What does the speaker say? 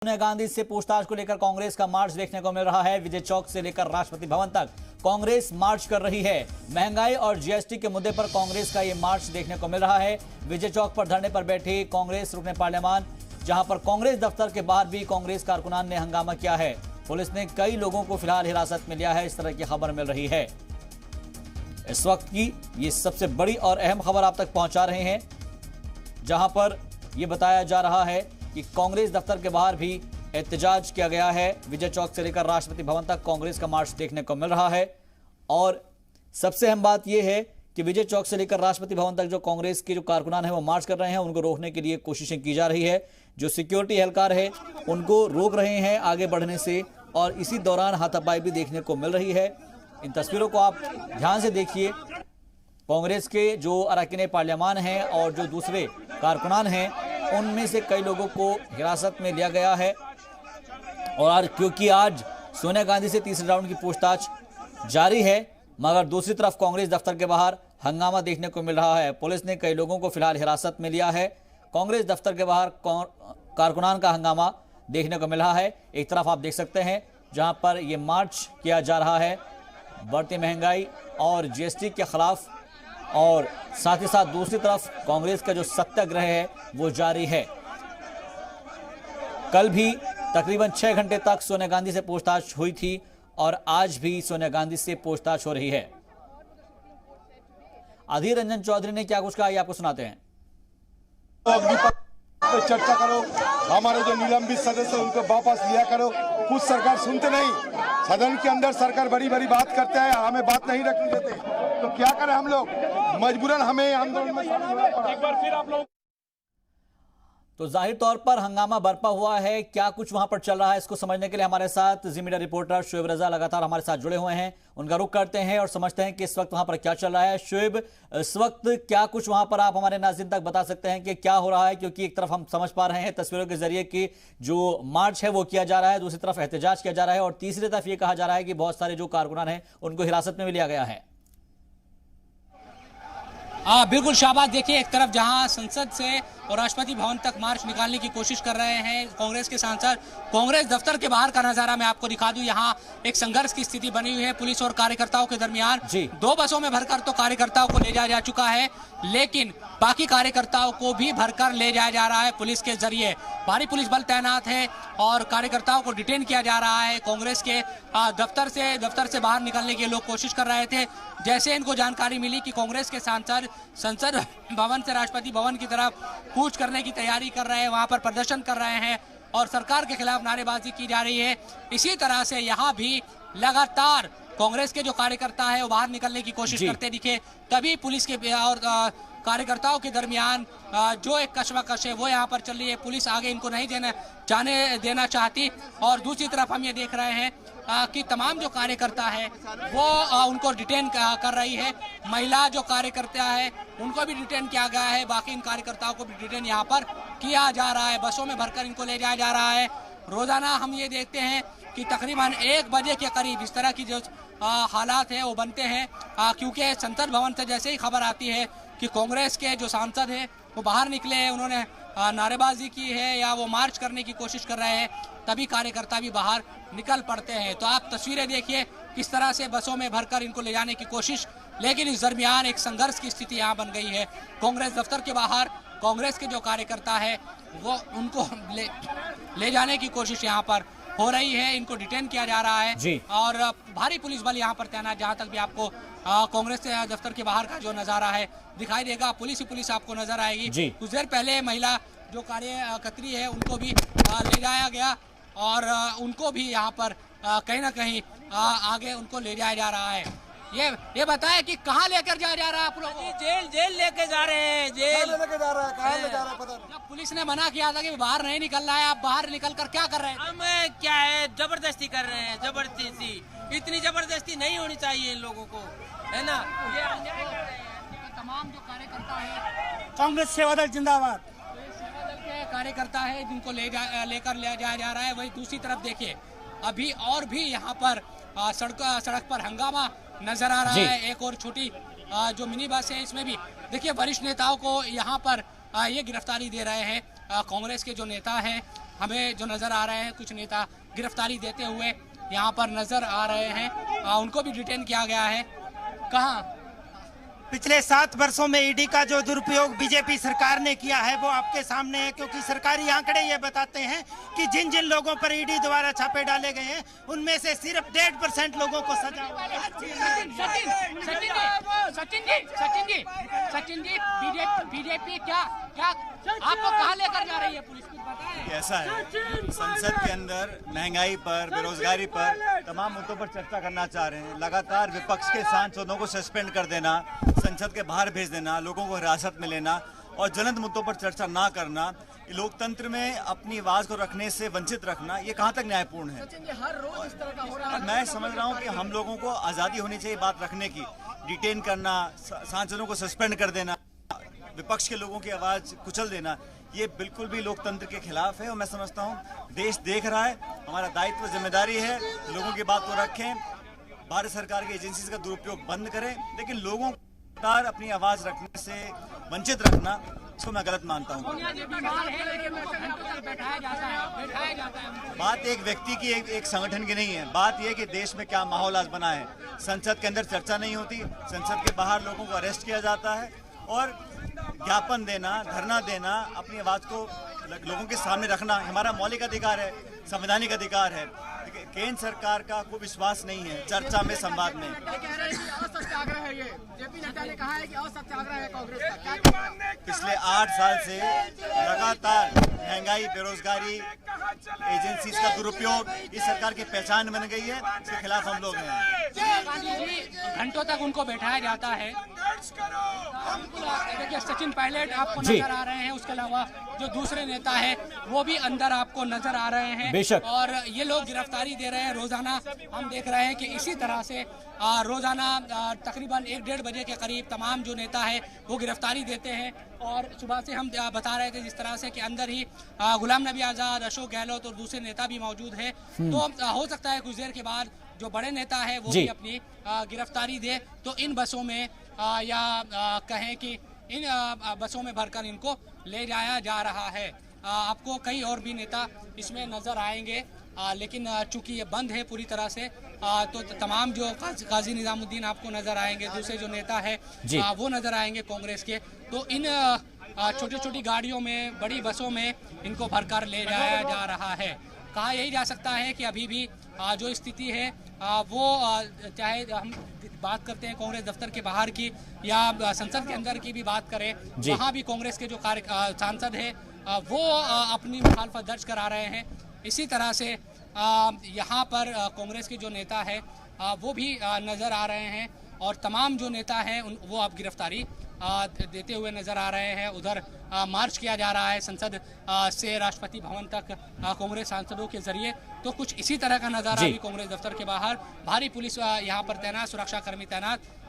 सोनिया गांधी से पूछताछ को लेकर कांग्रेस का मार्च देखने को मिल रहा है। विजय चौक से लेकर राष्ट्रपति भवन तक कांग्रेस मार्च कर रही है। महंगाई और जीएसटी के मुद्दे पर कांग्रेस का ये मार्च देखने को मिल रहा है। विजय चौक पर धरने पर बैठी कांग्रेस रुकने पार्लियामान, जहां पर कांग्रेस दफ्तर के बाहर भी कांग्रेस कारकुनान ने हंगामा किया है। पुलिस ने कई लोगों को फिलहाल हिरासत में लिया है, इस तरह की खबर मिल रही है। इस वक्त की ये सबसे बड़ी और अहम खबर आप तक पहुंचा रहे हैं, जहां पर यह बताया जा रहा है कि कांग्रेस दफ्तर के बाहर भी एहतजाज किया गया है। विजय चौक से लेकर राष्ट्रपति भवन तक कांग्रेस का मार्च देखने को मिल रहा है। और सबसे अहम बात यह है कि विजय चौक से लेकर राष्ट्रपति भवन तक जो कांग्रेस के जो कारकुनान है वो मार्च कर रहे हैं, उनको रोकने के लिए कोशिशें की जा रही है। जो सिक्योरिटी एहलकार है उनको रोक रहे हैं आगे बढ़ने से, और इसी दौरान हाथापाई भी देखने को मिल रही है। इन तस्वीरों को आप ध्यान से देखिए। कांग्रेस के जो अरकान पार्लियामान हैं और जो दूसरे कारकुनान हैं, उनमें से कई लोगों को हिरासत में लिया गया है। और क्योंकि आज सोनिया गांधी से तीसरे राउंड की पूछताछ जारी है, मगर दूसरी तरफ कांग्रेस दफ्तर के बाहर हंगामा देखने को मिल रहा है। पुलिस ने कई लोगों को फिलहाल हिरासत में लिया है। कांग्रेस दफ्तर के बाहर कारकुनान का हंगामा देखने को मिल रहा है। एक तरफ आप देख सकते हैं जहां पर यह मार्च किया जा रहा है बढ़ती महंगाई और जीएसटी के खिलाफ, और साथ ही साथ दूसरी तरफ कांग्रेस का जो सत्याग्रह है वो जारी है। कल भी तकरीबन 6 घंटे तक सोनिया गांधी से पूछताछ हुई थी और आज भी सोनिया गांधी से पूछताछ हो रही है। अधीर रंजन चौधरी ने क्या कुछ कहा, ये आपको सुनाते हैं। तो चर्चा करो, हमारे जो निलंबित सदस्य उनको वापस लिया करो। कुछ सरकार सुनते नहीं, सदन के अंदर सरकार बड़ी बड़ी बात करते हैं, हमें बात नहीं रखने देते, तो क्या करें हम लोग, मजबूरन हमें आंदोलन में शामिल होना पड़ा। एक बार फिर आप लोग तो जाहिर तौर पर हंगामा बरपा हुआ है। क्या कुछ वहां पर चल रहा है, इसको समझने के लिए हमारे साथ जी मीडिया रिपोर्टर शुएब रजा लगातार हमारे साथ जुड़े हुए हैं। उनका रुख करते हैं और समझते हैं कि इस वक्त वहां पर क्या चल रहा है। शुएब, इस वक्त क्या कुछ वहां पर आप हमारे नाज़रीन तक बता सकते हैं कि क्या हो रहा है? क्योंकि एक तरफ हम समझ पा रहे हैं तस्वीरों के जरिए कि जो मार्च है वो किया जा रहा है, दूसरी तरफ एहतजाज किया जा रहा है, और तीसरी तरफ ये कहा जा रहा है कि बहुत सारे जो कारकुनान हैं उनको हिरासत में भी लिया गया है। बिल्कुल शाहबाज, देखिए एक तरफ जहां संसद से और राष्ट्रपति भवन तक मार्च निकालने की कोशिश कर रहे हैं कांग्रेस के सांसद, कांग्रेस दफ्तर के बाहर का नजारा मैं आपको दिखा दूं। यहां एक संघर्ष की स्थिति बनी हुई है पुलिस और कार्यकर्ताओं के दरमियान। 2 बसों में भरकर तो कार्यकर्ताओं को ले जाया जा चुका है, लेकिन बाकी कार्यकर्ताओं को भी भरकर ले जाया जा रहा है पुलिस के जरिए। भारी पुलिस बल तैनात है और कार्यकर्ताओं को डिटेन किया जा रहा है। कांग्रेस के दफ्तर से बाहर निकलने की लोग कोशिश कर रहे थे। जैसे इनको जानकारी मिली कि कांग्रेस के सांसद संसद भवन से राष्ट्रपति भवन की तरफ कूच करने की तैयारी कर रहे हैं, वहां पर प्रदर्शन कर रहे हैं और सरकार के खिलाफ नारेबाजी की जा रही है। इसी तरह से यहाँ भी लगातार कांग्रेस के जो कार्यकर्ता है वो बाहर निकलने की कोशिश करते दिखे। तभी पुलिस के और कार्यकर्ताओं के दरमियान जो एक कशमकश है वो यहाँ पर चल रही है। पुलिस आगे इनको नहीं जाने देना चाहती, और दूसरी तरफ हम ये देख रहे हैं कि तमाम जो कार्यकर्ता है वो उनको डिटेन कर रही है। महिला जो कार्यकर्ता है उनको भी डिटेन किया गया है, बाकी इन कार्यकर्ताओं को भी डिटेन यहाँ पर किया जा रहा है। बसों में भरकर इनको ले जाया जा रहा है। रोजाना हम ये देखते हैं कि तकरीबन 1 बजे के करीब इस तरह की जो हालात है वो बनते हैं, क्योंकि संसद भवन से जैसे ही खबर आती है कि कांग्रेस के जो सांसद हैं वो बाहर निकले हैं, उन्होंने नारेबाजी की है या वो मार्च करने की कोशिश कर रहे हैं, तभी कार्यकर्ता भी बाहर निकल पड़ते हैं। तो आप तस्वीरें देखिए किस तरह से बसों में भरकर इनको ले जाने की कोशिश, लेकिन इस दरमियान एक संघर्ष की स्थिति यहाँ बन गई है। कांग्रेस दफ्तर के बाहर कांग्रेस के जो कार्यकर्ता है वो उनको ले जाने की कोशिश यहाँ पर हो रही है, इनको डिटेन किया जा रहा है और भारी पुलिस बल यहाँ पर तैनात। जहाँ तक भी आपको कांग्रेस दफ्तर के बाहर का जो नजारा है दिखाई देगा, पुलिस ही पुलिस आपको नजर आएगी। कुछ देर पहले महिला जो कार्यकर्त्री है उनको भी ले जाया गया और उनको भी यहाँ पर कहीं ना कहीं आगे उनको ले जाया जा रहा है। ये बताएं कि कहाँ लेकर जाया जा रहा है आप लोग? जेल लेके जा रहे हैं। जेल लेके जा रहा है, कहाँ ले जा रहा है पता नहीं। पुलिस ने मना किया था कि बाहर नहीं निकलना है, आप बाहर निकल कर क्या कर रहे हैं? हम क्या है, जबरदस्ती कर रहे हैं। जबरदस्ती, इतनी जबरदस्ती नहीं होनी चाहिए इन लोगों को, है ना। ये अन्याय कर रहे हैं। तमाम जो कार्यकर्ता है कांग्रेस सेवादल जिंदाबाद के कार्यकर्ता है जिनको लेकर ले जाया जा रहा है। वही दूसरी तरफ देखिए अभी और भी यहाँ पर सड़क पर हंगामा नजर आ रहा है। एक और छोटी जो मिनी बस है इसमें भी देखिए वरिष्ठ नेताओं को यहाँ पर ये गिरफ्तारी दे रहे हैं। कांग्रेस के जो नेता हैं हमें जो नजर आ रहे हैं कुछ नेता गिरफ्तारी देते हुए यहाँ पर नजर आ रहे हैं। उनको भी डिटेन किया गया है। कहाँ पिछले 7 वर्षों में ईडी का जो दुरुपयोग बीजेपी सरकार ने किया है वो आपके सामने है, क्योंकि सरकारी आंकड़े ये बताते हैं कि जिन जिन लोगों पर ईडी द्वारा छापे डाले गए हैं उनमें से सिर्फ 1.5% लोगों को सजा हुआ है। सचिन जी बीजेपी क्या आपको कहाँ लेकर जा रही है पुलिस? कुछ बताएं। ऐसा है, संसद के अंदर महंगाई पर, बेरोजगारी पर तमाम मुद्दों पर चर्चा करना चाह रहे हैं। लगातार विपक्ष के सांसदों को सस्पेंड कर देना, संसद के बाहर भेज देना, लोगों को हिरासत में लेना और ज्वलंत मुद्दों पर चर्चा ना करना, लोकतंत्र में अपनी आवाज को रखने से वंचित रखना, ये कहाँ तक न्यायपूर्ण है? मैं समझ रहा हूँ कि हम लोगों को आज़ादी होनी चाहिए बात रखने की। डिटेन करना, सांसदों को सस्पेंड कर देना, विपक्ष के लोगों की आवाज कुचल देना, ये बिल्कुल भी लोकतंत्र के खिलाफ है। और मैं समझता हूँ देश देख रहा है, हमारा दायित्व जिम्मेदारी है लोगों की बात को रखें, भारत सरकार की एजेंसीज का दुरुपयोग बंद करें, लेकिन लोगों को अपनी आवाज रखने से वंचित रखना, इसको मैं गलत मानता हूँ। बात एक व्यक्ति की, एक संगठन की नहीं है। बात यह कि देश में क्या माहौल आज बना है। संसद के अंदर चर्चा नहीं होती, संसद के बाहर लोगों को अरेस्ट किया जाता है और ज्ञापन देना, धरना देना, अपनी आवाज को लोगों के सामने रखना हमारा मौलिक अधिकार है, संवैधानिक अधिकार है। केंद्र सरकार का कोई विश्वास नहीं है चर्चा में, संवाद में। पिछले 8 साल से लगातार महंगाई, बेरोजगारी, एजेंसीज का दुरुपयोग इस सरकार की पहचान बन गई है। इसके खिलाफ हम लोग हैं। घंटों तक उनको बैठाया जाता है। देखिए सचिन पायलट आपको नजर आ रहे हैं, उसके अलावा जो दूसरे नेता है वो भी अंदर आपको नजर आ रहे हैं। बेशक। और ये लोग गिरफ्तारी दे रहे हैं रोजाना। हम देख रहे हैं कि इसी तरह से रोजाना तकरीबन 1-1.5 बजे के करीब तमाम जो नेता है वो गिरफ्तारी देते हैं। और सुबह से हम बता रहे थे जिस तरह से कि अंदर ही गुलाम नबी आज़ाद, अशोक गहलोत और दूसरे नेता भी मौजूद हैं। तो हो सकता है कुछ देर के बाद जो बड़े नेता है वो भी अपनी गिरफ्तारी दे, तो इन बसों में या कहें कि इन बसों में भरकर इनको ले जाया जा रहा है। आपको कई और भी नेता इसमें नजर आएंगे, लेकिन चूंकि ये बंद है पूरी तरह से, तो तमाम जो काजी निजामुद्दीन आपको नजर आएंगे, दूसरे जो नेता है वो नजर आएंगे कांग्रेस के। तो इन छोटी छोटी गाड़ियों में, बड़ी बसों में इनको भरकर ले जाया जा रहा है। कहा यही जा सकता है कि अभी भी जो स्थिति है वो, चाहे हम बात करते हैं कांग्रेस दफ्तर के बाहर की या संसद के अंदर की भी बात करें, वहाँ भी कांग्रेस के जो सांसद है वो अपनी मुखालफत दर्ज करा रहे हैं। इसी तरह से यहाँ पर कांग्रेस के जो नेता है वो भी नज़र आ रहे हैं और तमाम जो नेता हैं वो अब गिरफ्तारी देते हुए नज़र आ रहे हैं। उधर मार्च किया जा रहा है संसद से राष्ट्रपति भवन तक कांग्रेस सांसदों के जरिए। तो कुछ इसी तरह का नज़ारा भी कांग्रेस दफ्तर के बाहर, भारी पुलिस यहाँ पर तैनात, सुरक्षा कर्मी तैनात।